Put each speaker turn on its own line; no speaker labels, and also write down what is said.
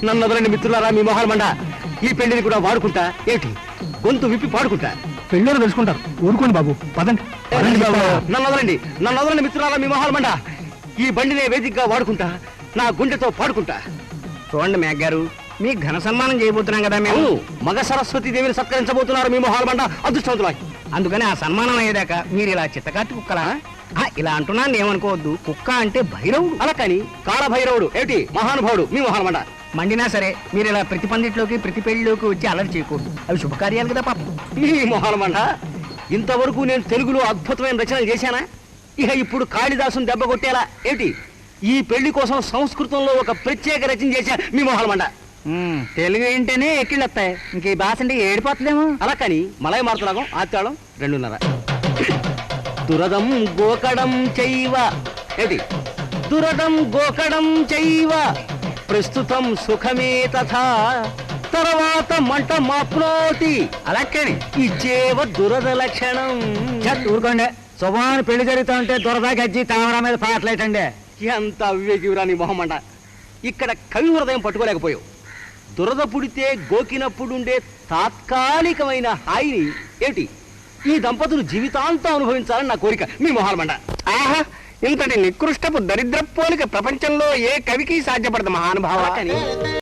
నన్ను వదలండి మిత్రులారా, మీ మొహాల మండ. ఈ పెళ్లిని కూడా వాడుకుంటా ఏంటి, గొంతు విప్పి పాడుకుంటా.
పెళ్ళోరు తెలుసుకుంటారు, ఊరుకోండి బాబు, పదండి.
నన్ను వదలండి మిత్రులారా, మీ మొహాల మండ. ఈ బండినే వేదికగా వాడుకుంటా, నా గుండెతో పాడుకుంటా.
చూడండి మేఘ గారు, మీ ఘన సన్మానం చేయబోతున్నాం కదా మేము.
మగ సరస్వతి దేవిని సత్కరించబోతున్నారు మీ మొహాల మండ, అదృష్టవంతులా.
అందుకని ఆ సన్మానం అయ్యేదాకా మీరు ఇలా చిత్తకాటి కుక్కలా? ఇలా అంటున్నాను ఏమనుకోవద్దు. కుక్క అంటే భైరవుడు.
అలా కానీ కాలభైరవుడు ఏమిటి మహానుభావుడు మీ మొహాల మండ.
మండినా సరే మీరు ఇలా ప్రతి పందిట్లోకి ప్రతి పెళ్లిలోకి వచ్చి అలరి చేయకూడదు. అవి శుభకార్యాలు కదా పాపం.
మీ మొహాల మండ, ఇంతవరకు నేను తెలుగులో అద్భుతమైన రచనలు చేశానా? ఇక ఇప్పుడు కాళిదాసుని దెబ్బ కొట్టేలా ఏమిటి, ఈ పెళ్లి కోసం సంస్కృతంలో ఒక ప్రత్యేక రచన చేశా మీ మొహాల మండ.
తెలుగు ఏంటనే ఎక్కిళ్ళొస్తాయి, ఇంక ఈ భాష అంటే ఏడిపోతుందేమో.
అలా కానీ మలయ మార్తలాగం ఆత్యాళం 2:30. దురదం గోకడం చైవ ఏమిటి, దురదం గోకడం చైవ ప్రస్తుతం సుఖమే తథా తర్వాత మంట మాప్నోతి
అలాగే
ఇచ్చేవ దురద లక్షణం.
ఊరుకోండి, శుభాన్ని పెళ్లి జరుగుతూ ఉంటే దురదా గజ్జి తామరా మీద పాటలేటండి.
ఎంత అవివేకివిరాని మొహమండ. ఇక్కడ కవి హృదయం పట్టుకోలేకపోయావు. దురద పుడితే గోకినప్పుడుండే తాత్కాలికమైన హాయిని ఏమిటి ఈ దంపతులు జీవితాంతం అనుభవించాలని నా కోరిక మీ మొహాల మండ.
ఆహా, ఇంతటి నికృష్టపు దరిద్ర పోలిక ప్రపంచంలో ఏ కవికి సాధ్యపడదు మహానుభావ.